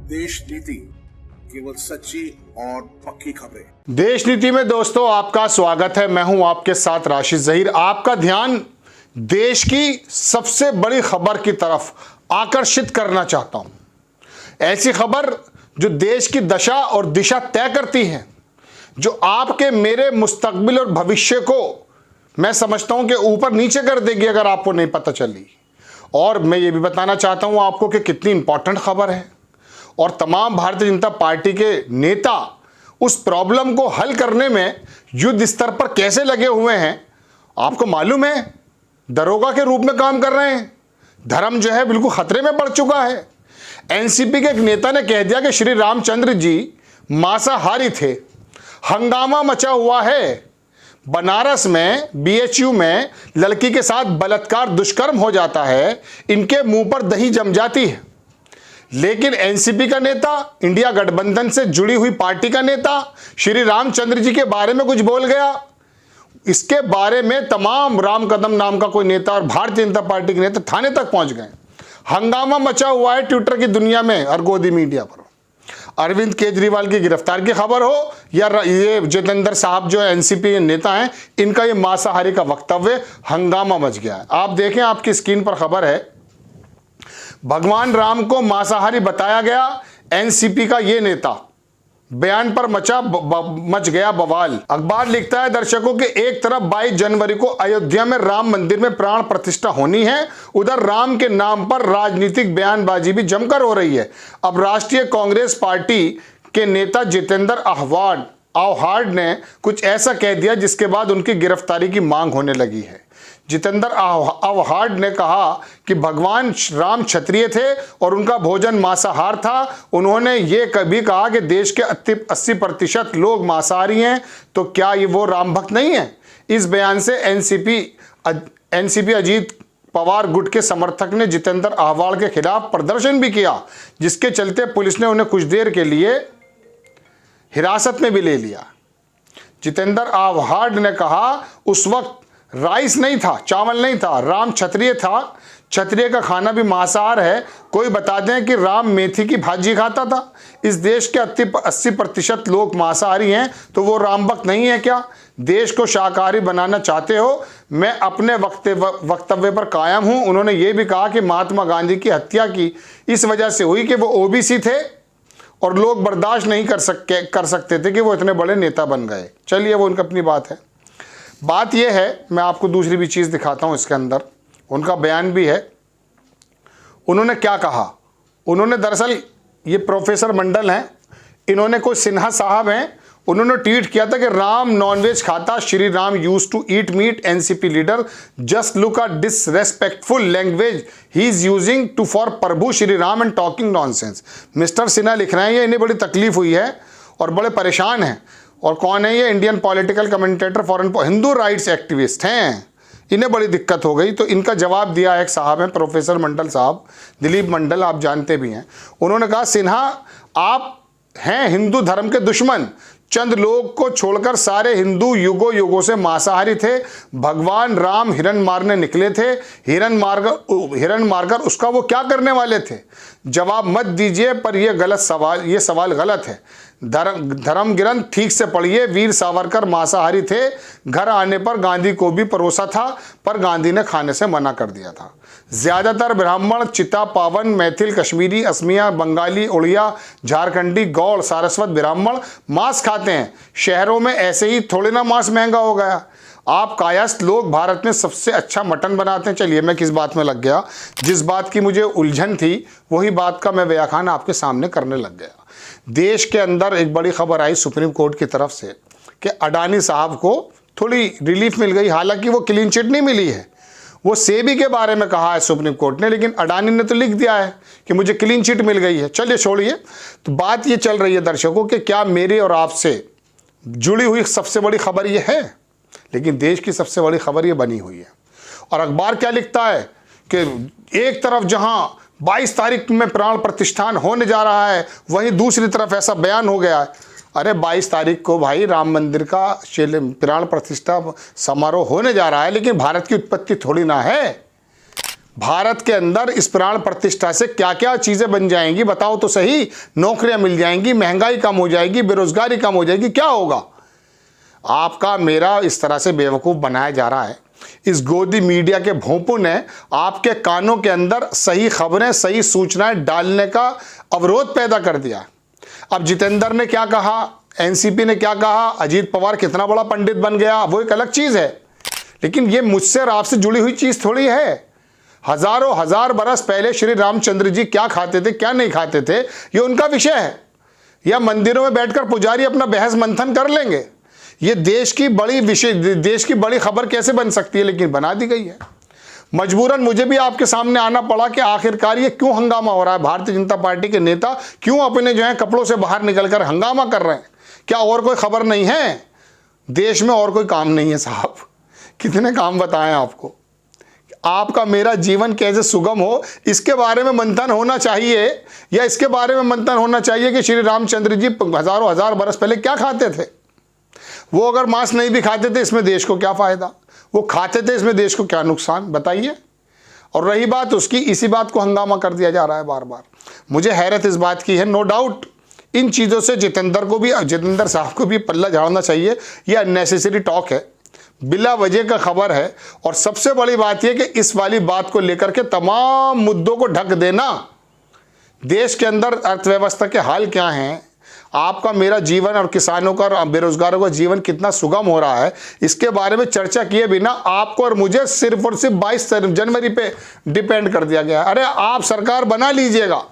देश नीति, केवल सच्ची और पक्की खबरें। देश नीति में दोस्तों आपका स्वागत है। मैं हूं आपके साथ राशिद जहीर। आपका ध्यान देश की सबसे बड़ी खबर की तरफ आकर्षित करना चाहता हूं। ऐसी खबर जो देश की दशा और दिशा तय करती है, जो आपके मेरे मुस्तकबिल और भविष्य को मैं समझता हूं कि ऊपर नीचे कर देगी अगर आपको नहीं पता चली। और मैं ये भी बताना चाहता हूं आपको कि कितनी इंपॉर्टेंट खबर है और तमाम भारतीय जनता पार्टी के नेता उस प्रॉब्लम को हल करने में युद्ध स्तर पर कैसे लगे हुए हैं। आपको मालूम है, दरोगा के रूप में काम कर रहे हैं। धर्म जो है बिल्कुल खतरे में पड़ चुका है। एनसीपी के एक नेता ने कह दिया कि श्री रामचंद्र जी मांसाहारी थे। हंगामा मचा हुआ है। बनारस में बीएचयू में लड़की के साथ बलात्कार दुष्कर्म हो जाता है, इनके मुंह पर दही जम जाती है। लेकिन एनसीपी का नेता, इंडिया गठबंधन से जुड़ी हुई पार्टी का नेता श्री रामचंद्र जी के बारे में कुछ बोल गया। इसके बारे में तमाम राम कदम नाम का कोई नेता और भारतीय जनता पार्टी के नेता थाने तक पहुंच गए। हंगामा मचा हुआ है ट्विटर की दुनिया में और गोदी मीडिया पर। अरविंद केजरीवाल की गिरफ्तार की खबर हो या ये जितेंद्र साहब जो एनसीपी नेता हैं, इनका ये मांसाहारी का वक्तव्य, हंगामा मच गया है। आप देखें, आपकी स्क्रीन पर खबर है। भगवान राम को मांसाहारी बताया गया। एनसीपी का ये नेता बयान पर मच गया बवाल। अखबार लिखता है दर्शकों के, एक तरफ 22 जनवरी को अयोध्या में राम मंदिर में प्राण प्रतिष्ठा होनी है, उधर राम के नाम पर राजनीतिक बयानबाजी भी जमकर हो रही है। अब राष्ट्रीय कांग्रेस पार्टी के नेता जितेंद्र आव्हाड ने कुछ ऐसा कह दिया जिसके बाद उनकी गिरफ्तारी की मांग होने लगी है। जितेंद्र आव्हाड ने कहा कि भगवान राम क्षत्रिय थे और उनका भोजन मांसाहार था। उन्होंने ये कभी कहा कि देश के 80% लोग मांसाहारी हैं, तो क्या ये वो राम भक्त नहीं है। इस बयान से एनसीपी अजीत पवार गुट के समर्थक ने जितेंद्र आव्हाड के खिलाफ प्रदर्शन भी किया, जिसके चलते पुलिस ने उन्हें कुछ देर के लिए हिरासत में भी ले लिया। जितेंद्र आव्हाड ने कहा उस वक्त राइस नहीं था, चावल नहीं था, राम क्षत्रिय था, क्षत्रिय का खाना भी मांसाहार है। कोई बता दें कि राम मेथी की भाजी खाता था। इस देश के 80% लोग मांसाहारी हैं, तो वो राम भक्त नहीं है क्या? देश को शाकाहारी बनाना चाहते हो? मैं अपने वक्तव्य पर कायम हूं। उन्होंने ये भी कहा कि महात्मा गांधी की हत्या की इस वजह से हुई कि वो ओबीसी थे और लोग बर्दाश्त नहीं कर सकते थे कि वो इतने बड़े नेता बन गए। चलिए, वो उनकी अपनी बात है। बात यह है, मैं आपको दूसरी भी चीज़ दिखाता हूं इसके अंदर, उनका बयान भी है। उन्होंने क्या कहा? उन्होंने दरअसल, ये प्रोफेसर मंडल हैं, इन्होंने कोई सिन्हा साहब हैं, उन्होंने ट्वीट किया था कि राम नॉनवेज खाता, Shri Ram used to eat meat, NCP leader just look a disrespectful language he is using to for Prabhu Shri Ram and talking nonsense. Mister Sinha लिख रहे हैं ये इन्हें बड़ी तकलीफ हुई है और बड़े परेशान हैं। और कौन है ये? Indian political commentator, foreign Hindu rights activist हैं। इन्हें बड़ी दिक्कत हो गई, तो इनका जवाब दिया एक साहब हैं, प्रोफेसर मंडल साहब, दिलीप मंडल, आप जानते भी हैं। उन्होंने कहा, सिन्हा आप हैं हिंदू धर्म के दुश्मन। चंद लोग को छोड़कर सारे हिंदू युगों से मांसाहारी थे। भगवान राम हिरण मारने निकले थे, हिरण मारकर उसका वो क्या करने वाले थे? जवाब मत दीजिए, पर ये सवाल गलत है। धर्म ग्रंथ ठीक से पढ़िए। वीर सावरकर मांसाहारी थे। घर आने पर गांधी को भी परोसा था, पर गांधी ने खाने से मना कर दिया था। ज्यादातर ब्राह्मण, चिता पावन, मैथिल, कश्मीरी, असमिया, बंगाली, उड़िया, झारखंडी, गौड़, सारस्वत ब्राह्मण मांस खाते हैं। शहरों में ऐसे ही थोड़े ना मांस महंगा हो गया। आप कायस्थ लोग भारत में सबसे अच्छा मटन बनाते हैं। चलिए, मैं किस बात में लग गया? जिस बात की मुझे उलझन थी वही बात का मैं व्याख्यान आपके सामने करने लग गया। देश के अंदर एक बड़ी खबर आई सुप्रीम कोर्ट की तरफ से कि अडानी साहब को थोड़ी रिलीफ मिल गई। हालांकि वो क्लीन चिट नहीं मिली है, वो सेबी के बारे में कहा है सुप्रीम कोर्ट ने, लेकिन अडानी ने तो लिख दिया है कि मुझे क्लीन चिट मिल गई है। चलिए, छोड़िए। तो बात ये चल रही है दर्शकों कि क्या मेरे और आपसे जुड़ी हुई सबसे बड़ी खबर ये है? लेकिन देश की सबसे बड़ी खबर ये बनी हुई है। और अखबार क्या लिखता है कि एक तरफ जहां 22 तारीख में प्राण प्रतिष्ठान होने जा रहा है, वहीं दूसरी तरफ ऐसा बयान हो गया है। अरे 22 तारीख को भाई राम मंदिर का प्राण प्रतिष्ठा समारोह होने जा रहा है, लेकिन भारत की उत्पत्ति थोड़ी ना है। भारत के अंदर इस प्राण प्रतिष्ठा से क्या क्या चीज़ें बन जाएंगी बताओ तो सही। नौकरियां मिल जाएंगी, महंगाई कम हो जाएगी, बेरोजगारी कम हो जाएगी, क्या होगा। आपका मेरा इस तरह से बेवकूफ़ बनाया जा रहा है। इस गोदी मीडिया के भोंपू ने आपके कानों के अंदर सही खबरें, सही सूचनाएं डालने का अवरोध पैदा कर दिया। अब जितेंद्र ने क्या कहा, एनसीपी ने क्या कहा, अजीत पवार कितना बड़ा पंडित बन गया, वो एक अलग चीज़ है। लेकिन ये मुझसे और आपसे जुड़ी हुई चीज़ थोड़ी है। हजारों हजार बरस पहले श्री रामचंद्र जी क्या खाते थे, क्या नहीं खाते थे, ये उनका विषय है। या मंदिरों में बैठकर पुजारी अपना बहस मंथन कर लेंगे। ये देश की बड़ी खबर कैसे बन सकती है, लेकिन बना दी गई है। मजबूरन मुझे भी आपके सामने आना पड़ा कि आखिरकार ये क्यों हंगामा हो रहा है। भारतीय जनता पार्टी के नेता क्यों अपने जो है कपड़ों से बाहर निकलकर हंगामा कर रहे हैं। क्या और कोई खबर नहीं है देश में? और कोई काम नहीं है साहब। कितने काम बताएं आपको। आपका मेरा जीवन कैसे सुगम हो, इसके बारे में मंथन होना चाहिए। या इसके बारे में मंथन होना चाहिए कि श्री रामचंद्र जी हजारों हजार बरस पहले क्या खाते थे। वो अगर मांस नहीं भी खाते थे, इसमें देश को क्या फ़ायदा। वो खाते थे, इसमें देश को क्या नुकसान, बताइए। और रही बात उसकी, इसी बात को हंगामा कर दिया जा रहा है बार बार। मुझे हैरत इस बात की है। नो डाउट इन चीज़ों से जितेंद्र साहब को भी पल्ला झाड़ना चाहिए। ये अननेसेसरी टॉक है, बिला वजह का खबर है। और सबसे बड़ी बात यह कि इस वाली बात को लेकर के तमाम मुद्दों को ढक देना। देश के अंदर अर्थव्यवस्था के हाल क्या हैं, आपका मेरा जीवन और किसानों का और बेरोजगारों का जीवन कितना सुगम हो रहा है, इसके बारे में चर्चा किए बिना आपको और मुझे सिर्फ और सिर्फ 22 जनवरी पे डिपेंड कर दिया गया। अरे आप सरकार बना लीजिएगा।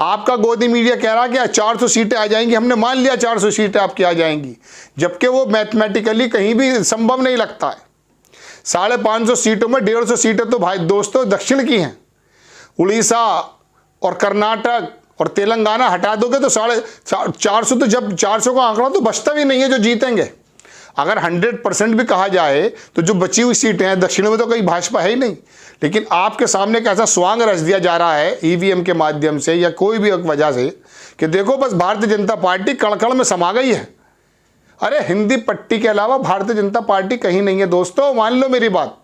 आपका गोदी मीडिया कह रहा है कि 400 सीटें आ जाएंगी। हमने मान लिया 400 सीटें आपकी आ जाएंगी, जबकि वो मैथमेटिकली कहीं भी संभव नहीं लगता है। 550 सीटों में 150 सीटें तो भाई दोस्तों दक्षिण की हैं। उड़ीसा और कर्नाटक और तेलंगाना हटा दोगे तो 450, तो जब 400 का आंकड़ा तो बचता भी नहीं है जो जीतेंगे। अगर 100% भी कहा जाए तो जो बची हुई सीटें हैं दक्षिण में तो कहीं भाजपा है ही नहीं। लेकिन आपके सामने एक ऐसा स्वांग रच दिया जा रहा है ईवीएम के माध्यम से या कोई भी एक वजह से कि देखो बस भारतीय जनता पार्टी कण-कण में समा गई है। अरे हिंदी पट्टी के अलावा भारतीय जनता पार्टी कहीं नहीं है दोस्तों, मान लो मेरी बात।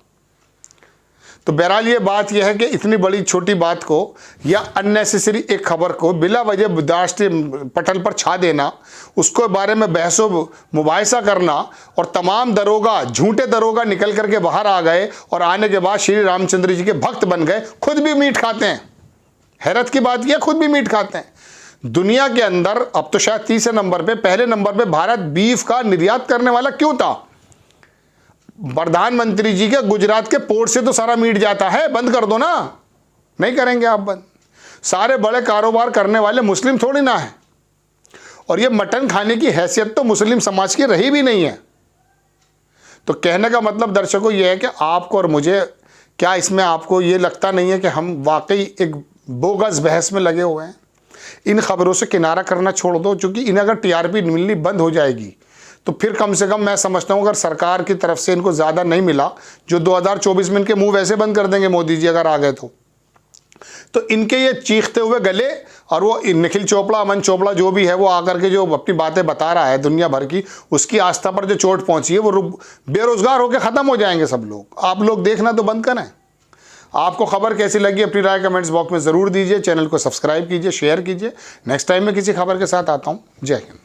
तो बहरहाल ये बात यह है कि इतनी बड़ी छोटी बात को या अननेसेसरी एक खबर को बिला वजह राष्ट्रीय पटल पर छा देना, उसको बारे में बहसो मुबाहिसा करना, और तमाम दरोगा झूठे दरोगा निकल करके बाहर आ गए और आने के बाद श्री रामचंद्र जी के भक्त बन गए, खुद भी मीट खाते हैं। हैरत की बात यह, खुद भी मीट खाते हैं। दुनिया के अंदर अब तो शायद तीसरे नंबर पे, पहले नंबर पे भारत बीफ का निर्यात करने वाला क्यों था? प्रधानमंत्री जी के गुजरात के पोर्ट से तो सारा मीट जाता है, बंद कर दो ना। नहीं करेंगे आप बंद। सारे बड़े कारोबार करने वाले मुस्लिम थोड़ी ना है, और ये मटन खाने की हैसियत तो मुस्लिम समाज की रही भी नहीं है। तो कहने का मतलब दर्शकों ये है कि आपको और मुझे, क्या इसमें आपको ये लगता नहीं है कि हम वाकई एक बोगस बहस में लगे हुए हैं? इन खबरों से किनारा करना छोड़ दो, क्योंकि इन्हें अगर टीआरपी मिलनी बंद हो जाएगी तो फिर कम से कम मैं समझता हूँ अगर सरकार की तरफ से इनको ज़्यादा नहीं मिला, जो 2024 में इनके मुंह वैसे बंद कर देंगे मोदी जी अगर आ गए तो इनके ये चीखते हुए गले, और वो निखिल चोपड़ा, अमन चोपड़ा जो भी है, वो आकर के जो अपनी बातें बता रहा है दुनिया भर की, उसकी आस्था पर जो चोट पहुंची है, वो बेरोजगार होकर ख़त्म हो जाएंगे सब लोग। आप लोग देखना तो बंद करें। आपको खबर कैसी लगी अपनी राय कमेंट्स बॉक्स में ज़रूर दीजिए। चैनल को सब्सक्राइब कीजिए, शेयर कीजिए। नेक्स्ट टाइम मैं किसी खबर के साथ आता हूँ। जय हिंद।